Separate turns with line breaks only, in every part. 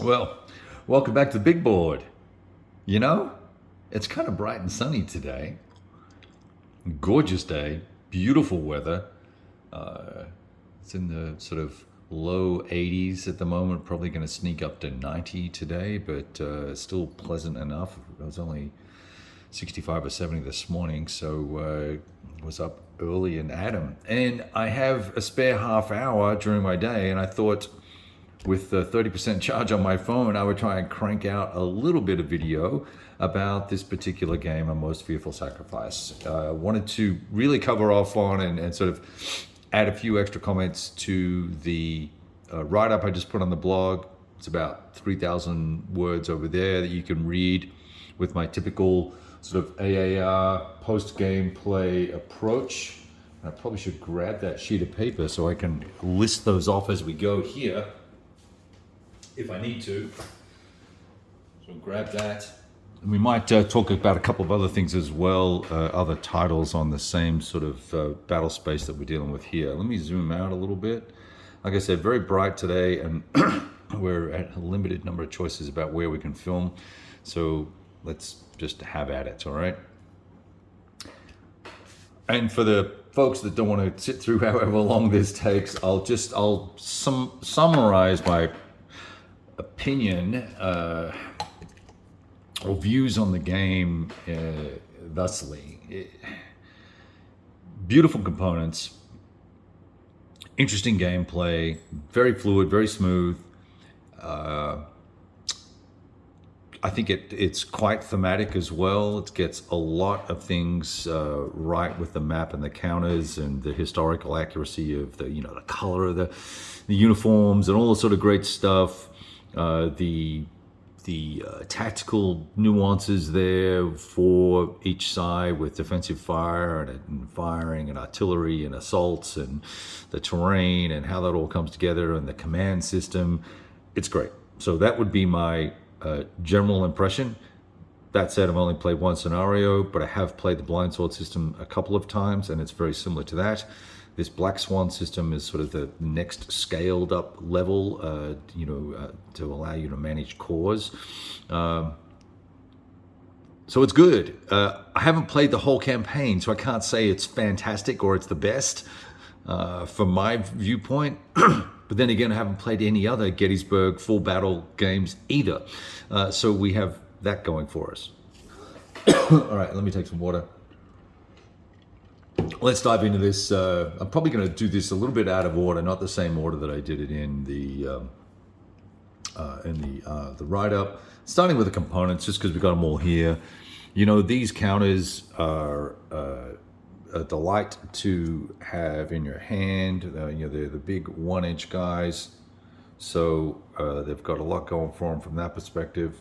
Well, welcome back to the big board. You know, it's kind of bright and sunny today. Gorgeous day, beautiful weather. It's in the sort of low 80s at the moment, probably going to sneak up to 90 today, but still pleasant enough. It was only 65 or 70 this morning, so was up early in Adam. And I have a spare half hour during my day, and I thought with the 30% charge on my phone, I would try and crank out a little bit of video about this particular game, A Most Fearful Sacrifice. Wanted to really cover off on and sort of add a few extra comments to the write-up I just put on the blog. It's about 3,000 words over there that you can read with my typical sort of AAR post-gameplay approach. And I probably should grab that sheet of paper so I can list those off as we go here, if I need to. So grab that. And we might talk about a couple of other things as well, other titles on the same sort of battle space that we're dealing with here. Let me zoom out a little bit. Like I said, very bright today, and we're at a limited number of choices about where we can film. So let's just have at it, all right? And for the folks that don't want to sit through however long this takes, I'll summarize my opinion or views on the game thusly. Beautiful components, interesting gameplay, very fluid, very smooth. I think it's quite thematic as well. It gets a lot of things right with the map and the counters and the historical accuracy of the color of the uniforms and all the sort of great stuff. The tactical nuances there for each side with defensive fire and firing and artillery and assaults and the terrain and how that all comes together and the command system. It's great. So that would be my general impression. That said, I've only played one scenario, but I have played the blind sword system a couple of times, and it's very similar to that. This Black Swan system is sort of the next scaled up level, to allow you to manage cores. So it's good. I haven't played the whole campaign, so I can't say it's fantastic or it's the best from my viewpoint. But then again, I haven't played any other Gettysburg full battle games either. So we have that going for us. All right, let me take some water. Let's dive into this. I'm probably going to do this a little bit out of order, not the same order that I did it in the write-up. Starting with the components, just because we got them all here. These counters are a delight to have in your hand. They're the big 1-inch guys, so they've got a lot going for them from that perspective.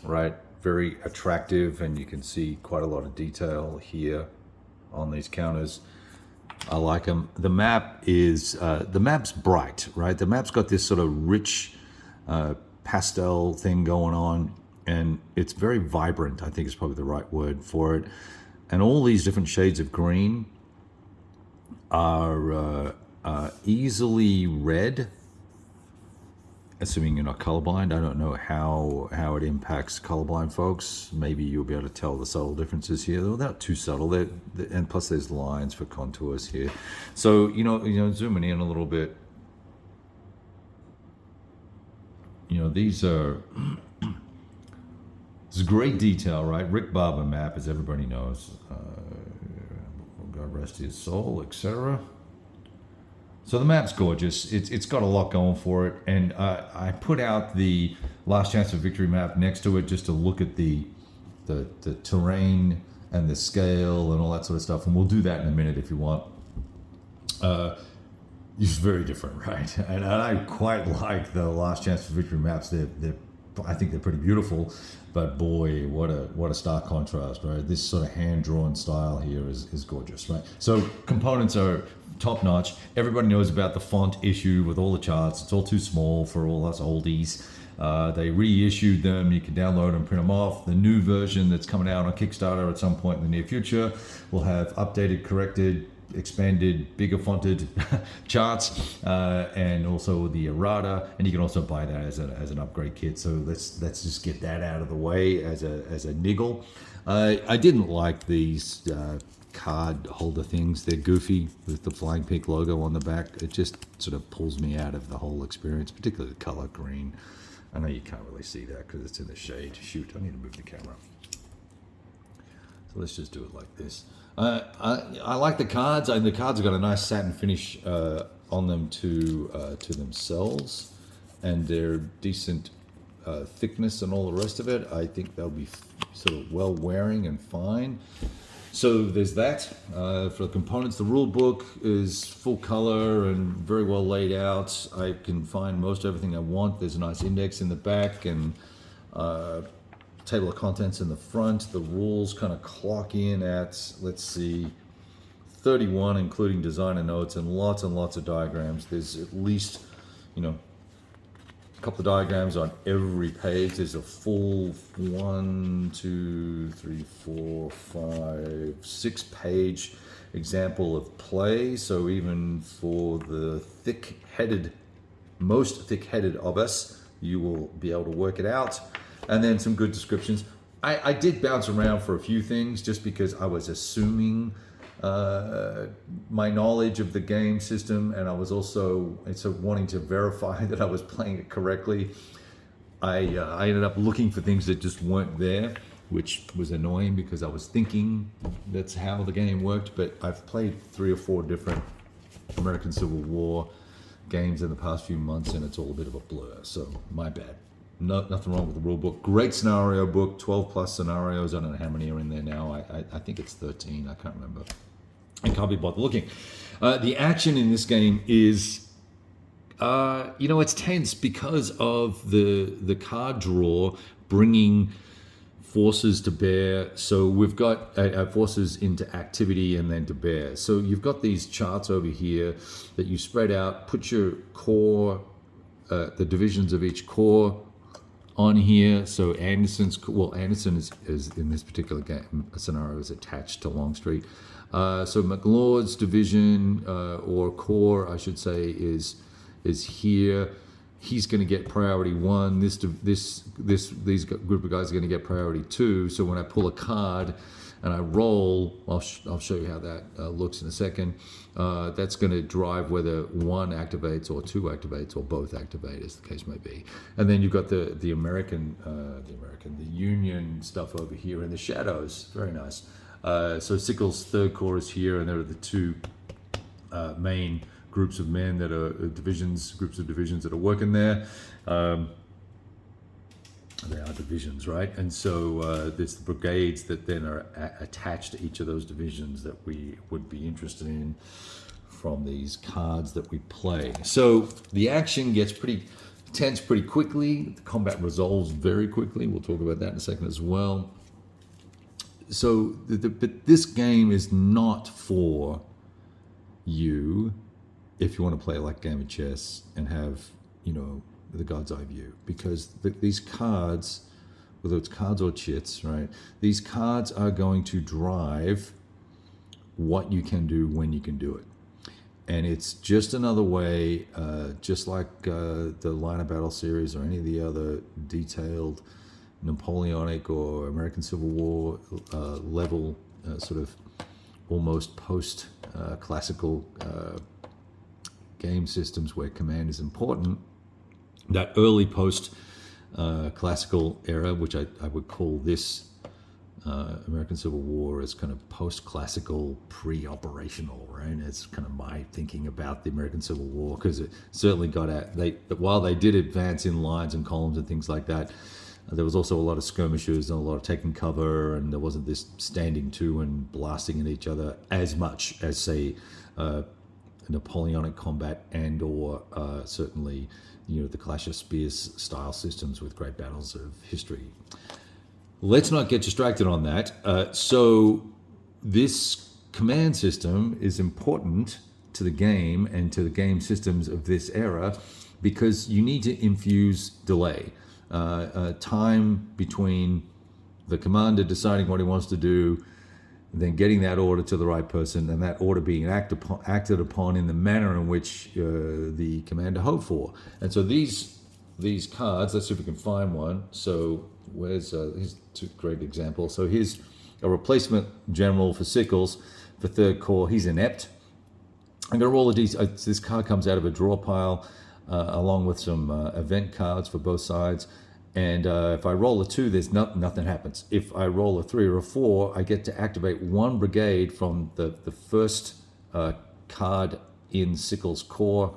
Right, very attractive, and you can see quite a lot of detail here on these counters. I like them. The map's bright, right? The map's got this sort of rich pastel thing going on, and it's very vibrant. I think is probably the right word for it. And all these different shades of green are easily read, assuming you're not colorblind. I don't know how it impacts colorblind folks. Maybe you'll be able to tell the subtle differences here. They're not too subtle. And plus there's lines for contours here. So, zooming in a little bit, these are, this is great detail, right? Rick Barber map, as everybody knows. God rest his soul, etc. So the map's gorgeous. It's got a lot going for it, and I put out the Last Chance of Victory map next to it just to look at the terrain and the scale and all that sort of stuff, and we'll do that in a minute if you want. It's very different, right? And I quite like the Last Chance of Victory maps. I think they're pretty beautiful, but boy, what a stark contrast, right? This sort of hand-drawn style here is gorgeous, right? So components are top notch. Everybody knows about the font issue with all the charts. It's all too small for all us oldies. They reissued them. You can download and print them off. The new version that's coming out on Kickstarter at some point in the near future will have updated, corrected expanded, bigger fonted charts, and also the errata, and you can also buy that as an upgrade kit. So let's just get that out of the way as a niggle. I didn't like these card holder things. They're goofy with the Flying Pig logo on the back. It just sort of pulls me out of the whole experience, particularly the color green. I know you can't really see that because it's in the shade. Shoot, I need to move the camera. So let's just do it like this. I like the cards. The cards have got a nice satin finish on them to themselves, and they're decent thickness and all the rest of it. I think they'll be sort of well wearing and fine. So there's that. For the components, the rule book is full color and very well laid out. I can find most everything I want. There's a nice index in the back and table of contents in the front. The rules kind of clock in at, let's see, 31, including designer notes and lots of diagrams. There's at least, a couple of diagrams on every page. There's a full 6-page example of play. So even for the most thick-headed of us, you will be able to work it out. And then some good descriptions. I did bounce around for a few things just because I was assuming my knowledge of the game system, and I was also wanting to verify that I was playing it correctly. I ended up looking for things that just weren't there, which was annoying because I was thinking that's how the game worked. But I've played 3 or 4 different American Civil War games in the past few months, and it's all a bit of a blur. So my bad. Nothing wrong with the rule book. Great scenario book, 12 plus scenarios. I don't know how many are in there now. I think it's 13. I can't remember. I can't be bothered looking. The action in this game is, it's tense because of the card draw bringing forces to bear. So we've got forces into activity and then to bear. So you've got these charts over here that you spread out, put your core, the divisions of each corps on here. So Anderson is in this particular game scenario is attached to Longstreet. So McLeod's division or corps, I should say, is here. He's going to get priority 1. These group of guys are going to get priority 2. So when I pull a card and I roll, I'll show you how that looks in a second. That's going to drive whether 1 activates or 2 activates or both activate, as the case may be. And then you've got the Union stuff over here in the shadows. Very nice. So Sickles' 3rd Corps is here, and there are the 2 main groups of men that are groups of divisions that are working there. They are divisions, right? And so there's the brigades that then are attached to each of those divisions that we would be interested in from these cards that we play. So the action gets pretty tense pretty quickly. The combat resolves very quickly. We'll talk about that in a second as well. So, but this game is not for you if you want to play like a game of chess and have, the God's eye view, because these cards, whether it's cards or chits, right? These cards are going to drive what you can do when you can do it. And it's just another way, just like the Line of Battle series or any of the other detailed Napoleonic or American Civil War level sort of almost post-classical game systems where command is important. That early post-classical era, which I would call this American Civil War, as kind of post-classical, pre-operational, right? It's kind of my thinking about the American Civil War, because it certainly got at, while they did advance in lines and columns and things like that, there was also a lot of skirmishes and a lot of taking cover, and there wasn't this standing to and blasting at each other as much as, say, Napoleonic combat and or certainly, the Clash of Spears style systems with great battles of history. Let's not get distracted on that. So this command system is important to the game and to the game systems of this era, because you need to infuse delay. Time between the commander deciding what he wants to do, then getting that order to the right person, and that order being acted upon in the manner in which the commander hoped for. And so these cards, let's see if we can find one. So here's two great examples. So here's a replacement general for Sickles for third corps. He's inept. I'm going to roll a d6. This card comes out of a draw pile along with some event cards for both sides. And if I roll a 2, there's nothing happens. If I roll a 3 or a 4, I get to activate one brigade from the first card in Sickles' corps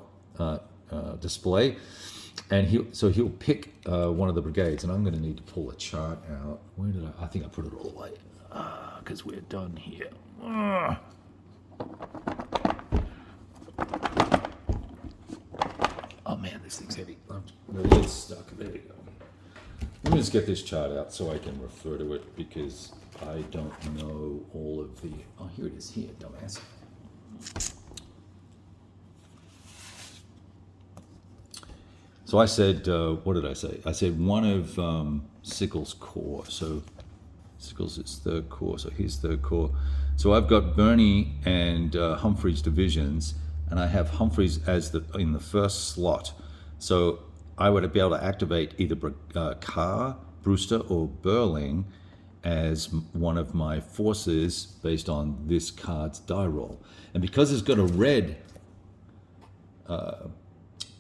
display. And he'll pick one of the brigades. And I'm going to need to pull a chart out. Where did I think I put it all away. Because we're done here. Oh man, this thing's heavy. It's stuck. There we go. Let me just get this chart out so I can refer to it, because I don't know all of the... Oh, here it is. Here, dumbass. So I said, what did I say? I said one of Sickles' corps. So Sickles is third corps, so here's third corps. So I've got Bernie and Humphrey's divisions, and I have Humphreys as in the first slot. So I would be able to activate either Carr, Brewster, or Burling as one of my forces based on this card's die roll. And because it's got a red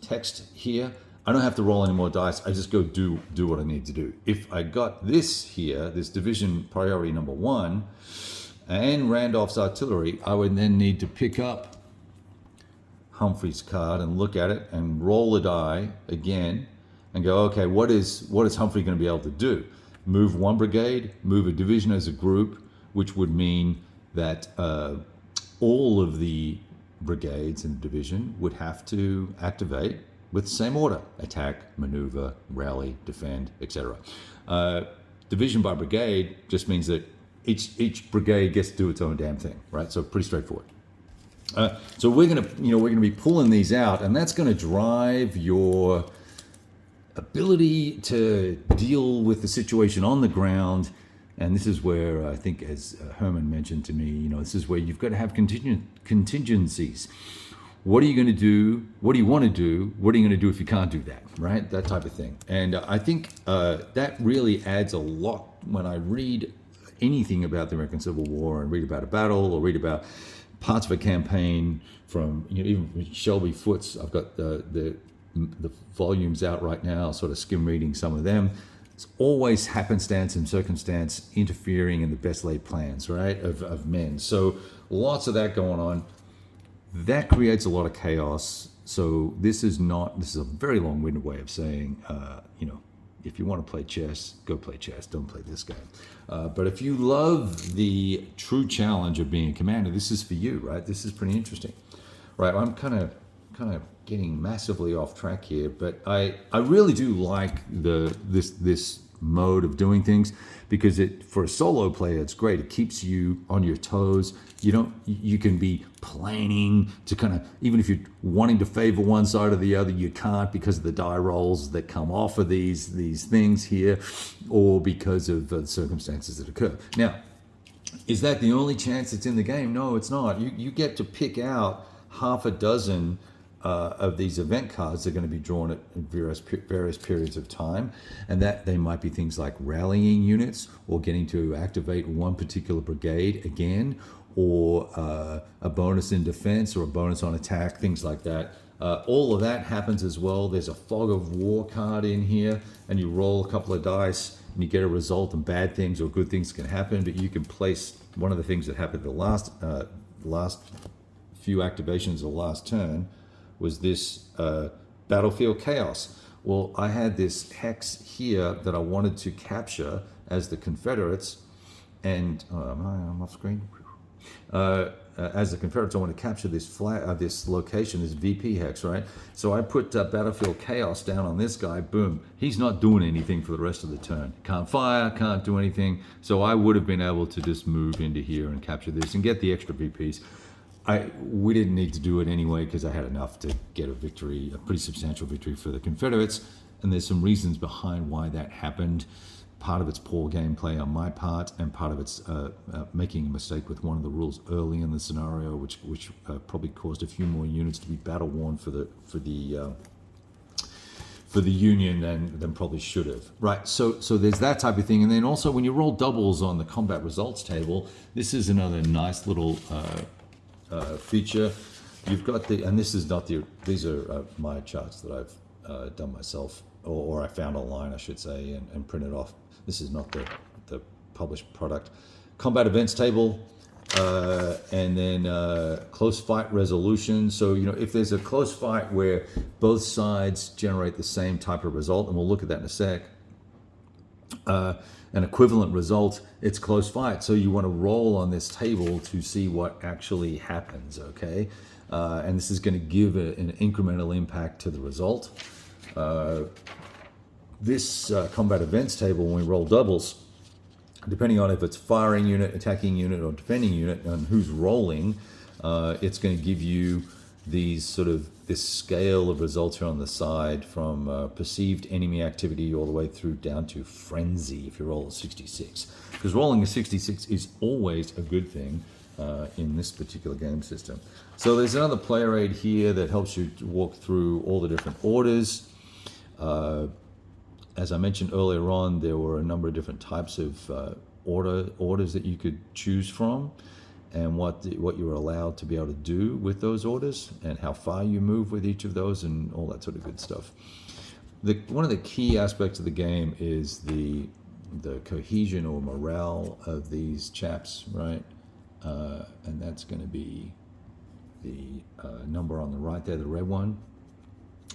text here, I don't have to roll any more dice. I just go do what I need to do. If I got this here, this division priority number 1, and Randolph's artillery, I would then need to pick up Humphrey's card and look at it and roll the die again and go, okay, what is Humphrey going to be able to do? Move one brigade, move a division as a group, which would mean that all of the brigades in the division would have to activate with the same order: attack, maneuver, rally, defend, etc. Division by brigade just means that each brigade gets to do its own damn thing, right? So pretty straightforward. So we're gonna be pulling these out, and that's gonna drive your ability to deal with the situation on the ground. And this is where I think, as Herman mentioned to me, this is where you've got to have contingencies. What are you going to do? What do you want to do? What are you going to do if you can't do that, right? That type of thing. And I think that really adds a lot when I read anything about the American Civil War and read about a battle or read about parts of a campaign from, even Shelby Foote's. I've got the volumes out right now, sort of skim reading some of them. It's always happenstance and circumstance interfering in the best laid plans, right, of men. So lots of that going on. That creates a lot of chaos. So this is a very long-winded way of saying, if you want to play chess, go play chess. Don't play this game. But if you love the true challenge of being a commander, this is for you, right? This is pretty interesting, right? I'm kind of getting massively off track here, but I really do like this mode of doing things, because for a solo player, it's great. It keeps you on your toes. You can be planning to kind of, even if you're wanting to favor one side or the other, you can't because of the die rolls that come off of these things here, or because of the circumstances that occur. Now, is that the only chance it's in the game? No, it's not. You get to pick out half a dozen of these event cards that are going to be drawn at various periods of time, and that they might be things like rallying units, or getting to activate one particular brigade again, or a bonus in defense or a bonus on attack, things like that. All of that happens as well. There's a fog of war card in here, and you roll a couple of dice and you get a result, and bad things or good things can happen, but you can place one of the things that happened the last few activations of the last turn was this battlefield chaos. Well, I had this hex here that I wanted to capture as the Confederates, and I'm off screen. As the Confederates, I want to capture this this location, this VP hex, right? So I put battlefield chaos down on this guy. Boom, he's not doing anything for the rest of the turn. Can't fire, can't do anything. So I would have been able to just move into here and capture this and get the extra VPs. We didn't need to do it anyway, because I had enough to get a victory, a pretty substantial victory for the Confederates. And there's some reasons behind why that happened. part of it's poor gameplay on my part, and part of it's making a mistake with one of the rules early in the scenario, which probably caused a few more units to be battle worn for the Union than probably should have. Right, so there's that type of thing. And then also when you roll doubles on the combat results table, this is another nice little feature. You've got and this is not these are my charts that I've done myself, or I found online, I should say, and printed off. This is not the published product. Combat events table, and then close fight resolution. So, if there's a close fight where both sides generate the same type of result, and we'll look at that in a sec, an equivalent result, it's close fight. So you want to roll on this table to see what actually happens, okay? And this is going to give an incremental impact to the result. This combat events table, when we roll doubles, depending on if it's firing unit, attacking unit, or defending unit, and who's rolling, it's going to give you this scale of results here on the side, from perceived enemy activity all the way through down to frenzy if you roll a 66. Because rolling a 66 is always a good thing in this particular game system. So there's another player aid here that helps you to walk through all the different orders. As I mentioned earlier on, there were a number of different types of orders that you could choose from, and what you were allowed to be able to do with those orders, and how far you move with each of those, and all that sort of good stuff. One of the key aspects of the game is the cohesion or morale of these chaps, right? And that's going to be the number on the right there, the red one,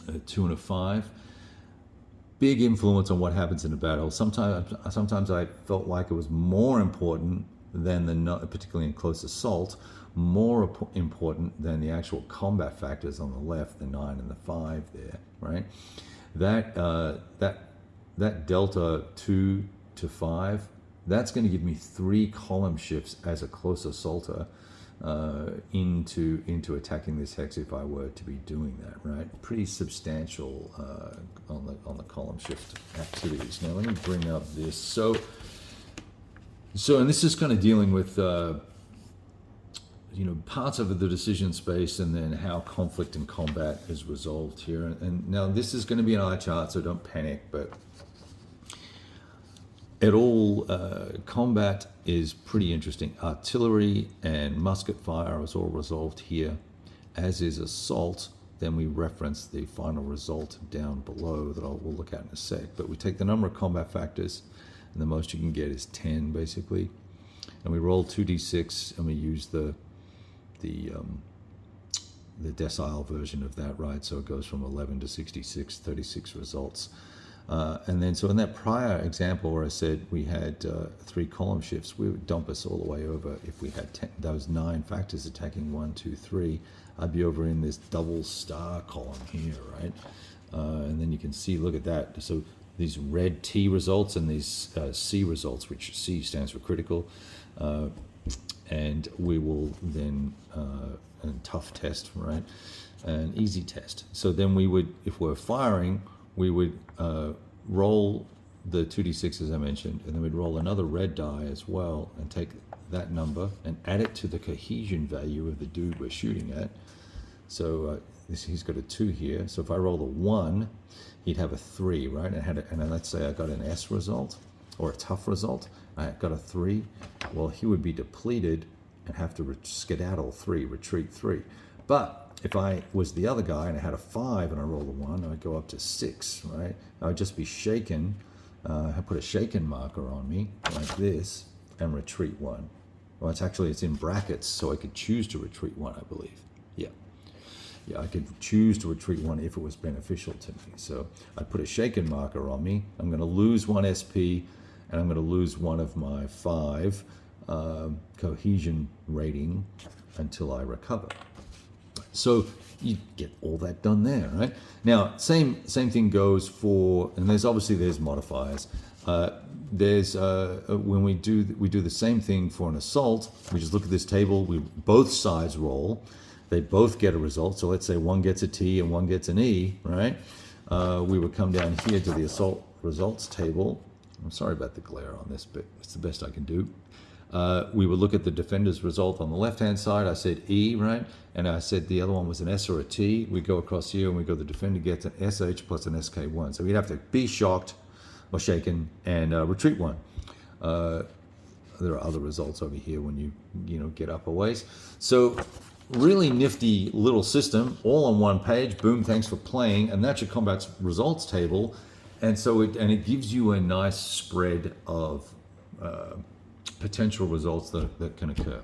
a 2 and a 5. Big influence on what happens in a battle. Sometimes I felt like it was more important than particularly in close assault, more important than the actual combat factors on the left, the 9 and the 5 there, right? That delta 2 to 5, that's going to give me 3 column shifts as a close assaulter into attacking this hex if I were to be doing that, right? Pretty substantial on the column shift activities. Now let me bring up this. So and this is kind of dealing with parts of the decision space, and then how conflict and combat is resolved here. And now this is going to be an eye chart, so don't panic, but combat is pretty interesting. Artillery and musket fire is all resolved here, as is assault. Then we reference the final result down below that we'll look at in a sec. But we take the number of combat factors, and the most you can get is 10, basically. And we roll 2d6, and we use the decile version of that, right? So it goes from 11 to 66, 36 results. And then, so in that prior example where I said we had 3 column shifts, we would dump us all the way over. If we had those 9 factors attacking 1, 2, 3, I'd be over in this double star column here, right? And then you can see, look at that. So these red T results and these C results, which C stands for critical, and we will then and tough test, right? An easy test. So then we would, if we're firing, we would roll the 2d6 as I mentioned, and then we'd roll another red die as well, and take that number and add it to the cohesion value of the dude we're shooting at. So he's got a 2 here. So if I roll a 1, he'd have a 3, right? And let's say I got an S result or a tough result. I got a 3. Well, he would be depleted and have to skedaddle 3, retreat 3. But if I was the other guy and I had a 5 and I rolled a 1, I'd go up to 6, right? I'd just be shaken. I put a shaken marker on me like this and retreat 1. Well, it's in brackets, so I could choose to retreat 1, I believe. Yeah, I could choose to retreat 1 if it was beneficial to me. So I put a shaken marker on me. I'm going to lose 1 SP, and I'm going to lose 1 of my 5 cohesion rating until I recover. So you get all that done there, right? Now, same thing goes for, and there's modifiers. When we do the same thing for an assault. We just look at this table. Both sides roll. They both get a result. So let's say one gets a T and one gets an E, right? We would come down here to the assault results table, I'm sorry about the glare on this, but it's the best I can do. We would look at the defender's result on the left-hand side. I said E, right? And I said the other one was an S or a T. We go across here and we go, the defender gets an SH plus an SK1. So we'd have to be shocked or shaken and retreat one. There are other results over here when you get up a ways. So really nifty little system, all on one page. Boom, thanks for playing. And that's your combat's results table. And so it gives you a nice spread of potential results that can occur.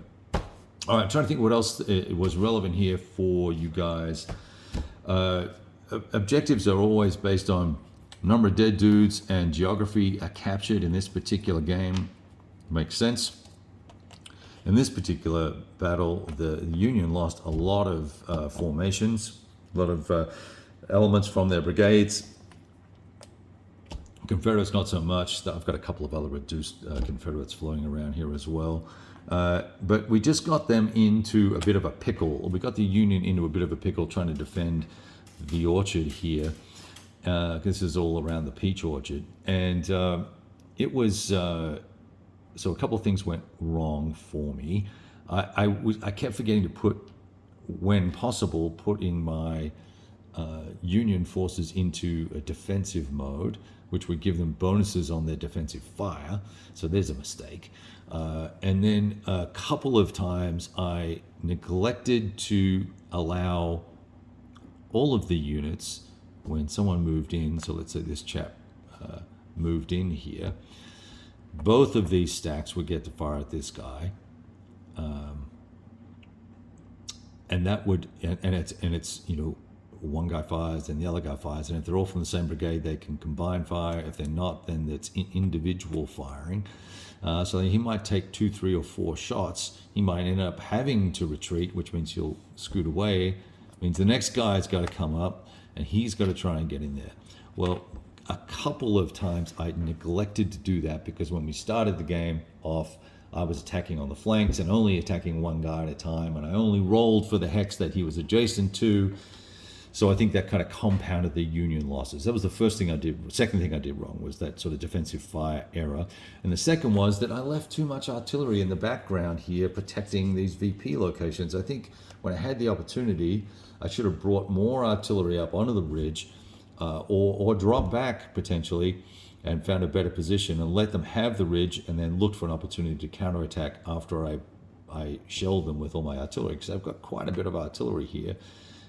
All right, I'm trying to think what else was relevant here for you guys. Objectives are always based on number of dead dudes and geography are captured in this particular game. Makes sense. In this particular battle, the Union lost a lot of formations, a lot of elements from their brigades. Confederates not so much. I've got a couple of other reduced Confederates floating around here as well. But we just got them into a bit of a pickle. We got the Union into a bit of a pickle trying to defend the orchard here. This is all around the peach orchard. And it was... So a couple of things went wrong for me. I kept forgetting to put, when possible, putting my Union forces into a defensive mode, which would give them bonuses on their defensive fire. So there's a mistake. And then a couple of times I neglected to allow all of the units when someone moved in. So let's say this chap moved in here. Both of these stacks would get to fire at this guy, and that would and it's one guy fires and the other guy fires, and if they're all from the same brigade, they can combine fire. If they're not, then it's individual firing. So he might take 2, 3, or 4 shots. He might end up having to retreat, which means he'll scoot away. It means the next guy's got to come up, and he's got to try and get in there. Well, a couple of times I neglected to do that because when we started the game off, I was attacking on the flanks and only attacking one guy at a time, and I only rolled for the hex that he was adjacent to. So I think that kind of compounded the Union losses. That was the first thing I did. Second thing I did wrong was that sort of defensive fire error. And the second was that I left too much artillery in the background here protecting these VP locations. I think when I had the opportunity, I should have brought more artillery up onto the ridge, or drop back potentially and found a better position and let them have the ridge and then looked for an opportunity to counterattack after I shelled them with all my artillery, because I've got quite a bit of artillery here.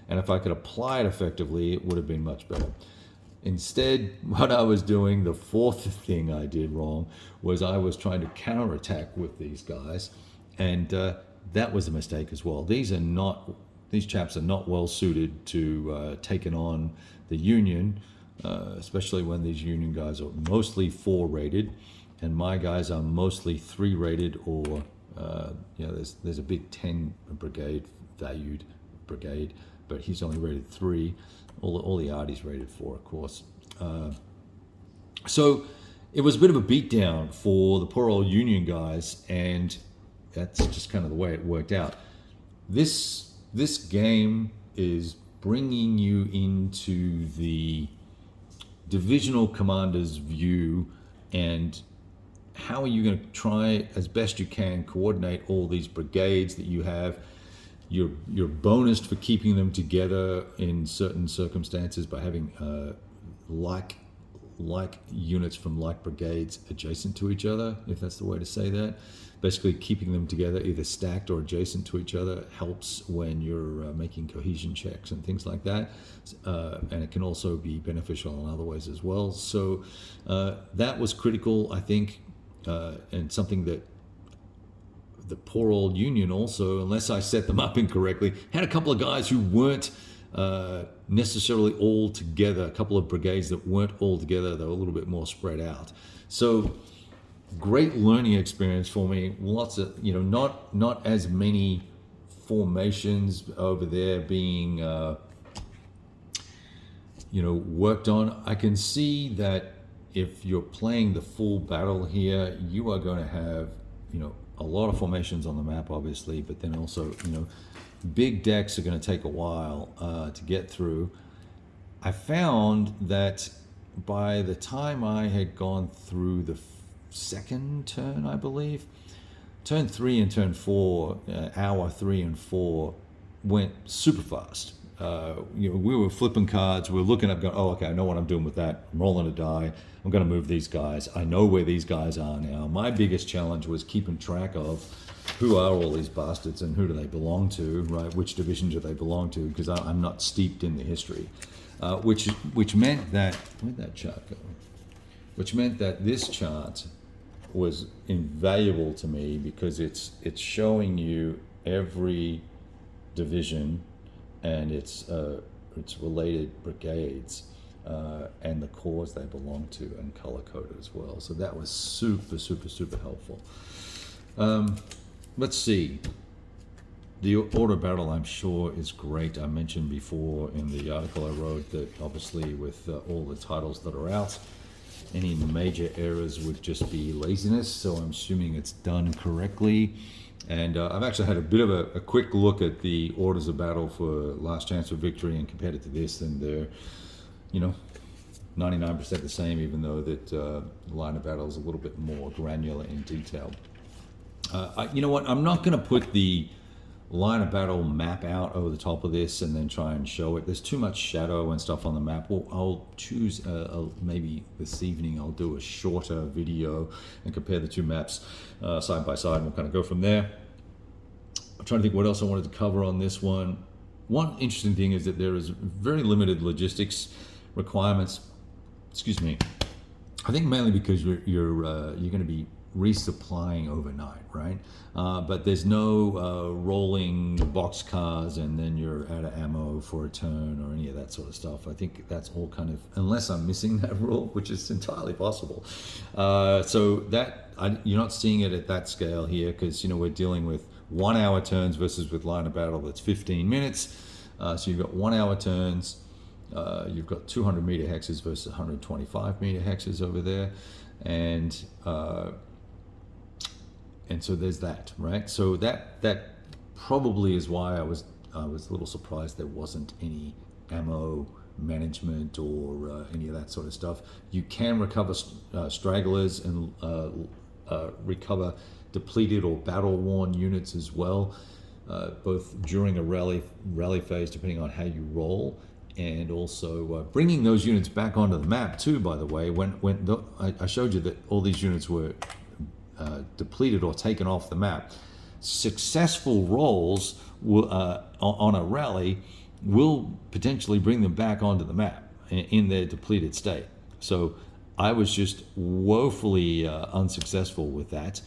And if I could apply it effectively, it would have been much better. Instead, what I was doing, the fourth thing I did wrong, was I was trying to counterattack with these guys. And that was a mistake as well. These chaps are not well suited to taking on the Union, especially when these Union guys are mostly 4 rated, and my guys are mostly 3 rated, or there's a big 10 brigade valued brigade, but he's only rated 3. All the arties rated 4, of course. So it was a bit of a beatdown for the poor old Union guys, and that's just kind of the way it worked out. This game is bringing you into the divisional commander's view, and how are you going to try as best you can coordinate all these brigades that you have. You're bonused for keeping them together in certain circumstances by having like units from like brigades adjacent to each other, if that's the way to say that. Basically keeping them together, either stacked or adjacent to each other, helps when you're making cohesion checks and things like that. And it can also be beneficial in other ways as well. So that was critical, I think, and something that the poor old Union also, unless I set them up incorrectly, had a couple of guys who weren't necessarily all together, a couple of brigades that weren't all together. They were a little bit more spread out. So great learning experience for me. Lots of, not as many formations over there being, worked on. I can see that if you're playing the full battle here, you are going to have, a lot of formations on the map, obviously, but then also, big decks are going to take a while to get through. I found that by the time I had gone through the second turn, I believe, turn 3 and turn 4, hour 3 and 4 went super fast. We were flipping cards, we were looking up, going, oh, okay, I know what I'm doing with that. I'm rolling a die. I'm going to move these guys. I know where these guys are now. My biggest challenge was keeping track of who are all these bastards and who do they belong to, right? Which division do they belong to? Because I'm not steeped in the history, which meant that, where'd that chart go? Which meant that this chart was invaluable to me because it's showing you every division and its related brigades and the corps they belong to, and color coded as well. So that was super, super, super helpful. Let's see. The order of battle, I'm sure, is great. I mentioned before in the article I wrote that obviously with all the titles that are out, any major errors would just be laziness, so I'm assuming it's done correctly. And I've actually had a bit of a quick look at the orders of battle for Last Chance for Victory and compared it to this, and they're, 99% the same, even though that line of battle is a little bit more granular in detail. You know what? I'm not going to put the line of battle map out over the top of this and then try and show it. There's too much shadow and stuff on the map. Well, I'll choose maybe this evening I'll do a shorter video and compare the two maps side by side, and we'll kind of go from there. I'm trying to think what else I wanted to cover on this one. One interesting thing is that there is very limited logistics requirements. Excuse me. I think mainly because you're going to be resupplying overnight, right? But there's no rolling box cars and then you're out of ammo for a turn or any of that sort of stuff. I think that's all kind of, unless I'm missing that rule, which is entirely possible. So that you're not seeing it at that scale here because we're dealing with 1 hour turns versus with line of battle that's 15 minutes. So you've got 1 hour turns. You've got 200 meter hexes versus 125 meter hexes over there, and so there's that, right? So that probably is why I was a little surprised there wasn't any ammo management or any of that sort of stuff. You can recover stragglers and recover depleted or battle-worn units as well, both during a rally phase, depending on how you roll, and also bringing those units back onto the map too. By the way, I showed you that all these units were depleted or taken off the map, successful rolls on a rally will potentially bring them back onto the map in their depleted state. So I was just woefully unsuccessful with that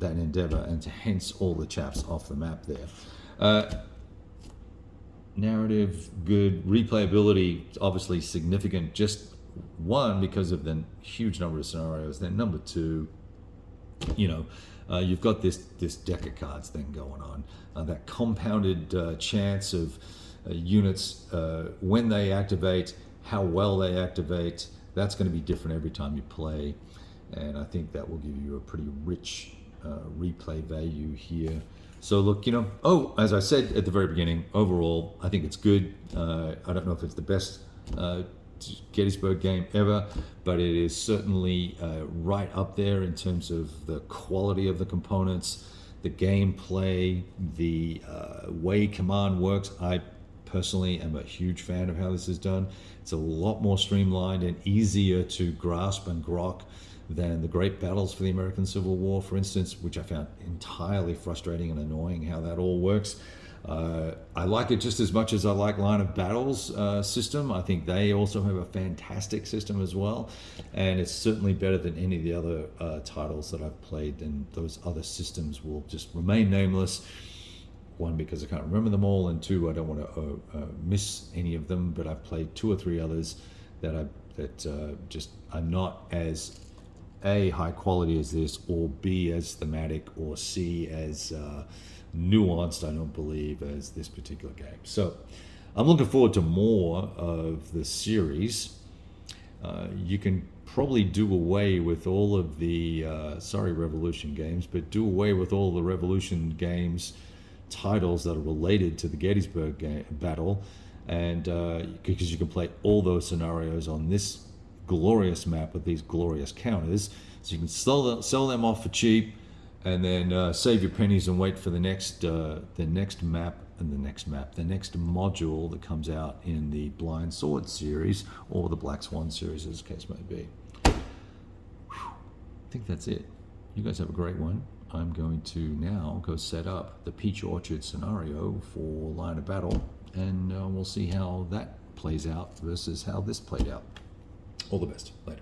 endeavor, and hence all the chaps off the map there. Narrative, good. Replayability, obviously significant. Just one, because of the huge number of scenarios. Then number two, you've got this deck of cards thing going on. That compounded chance of units when they activate, how well they activate. That's going to be different every time you play, and I think that will give you a pretty rich replay value here. So look, as I said at the very beginning, overall, I think it's good. I don't know if it's the best Gettysburg game ever, but it is certainly right up there in terms of the quality of the components, the gameplay, the way command works. I personally am a huge fan of how this is done. It's a lot more streamlined and easier to grasp and grok than the great battles for the American Civil War, for instance, which I found entirely frustrating and annoying how that all works. I like it just as much as I like Line of Battle's system. I think they also have a fantastic system as well, and it's certainly better than any of the other titles that I've played, and those other systems will just remain nameless. One, because I can't remember them all, and two, I don't want to miss any of them, but I've played 2 or 3 others that just are not as A, high quality as this, or B, as thematic, or C, as nuanced, I don't believe, as this particular game. So I'm looking forward to more of the series. You can probably do away with all of the Revolution games, but do away with all the Revolution games titles that are related to the Gettysburg battle, and because you can play all those scenarios on this glorious map with these glorious counters. So you can sell them off for cheap, and then save your pennies and wait for the next map and the next module that comes out in the Blind Sword series or the Black Swan series, as the case may be. Whew. I think that's it. You guys have a great one. I'm going to now go set up the Peach Orchard scenario for Line of Battle, and we'll see how that plays out versus how this played out. All the best. Later.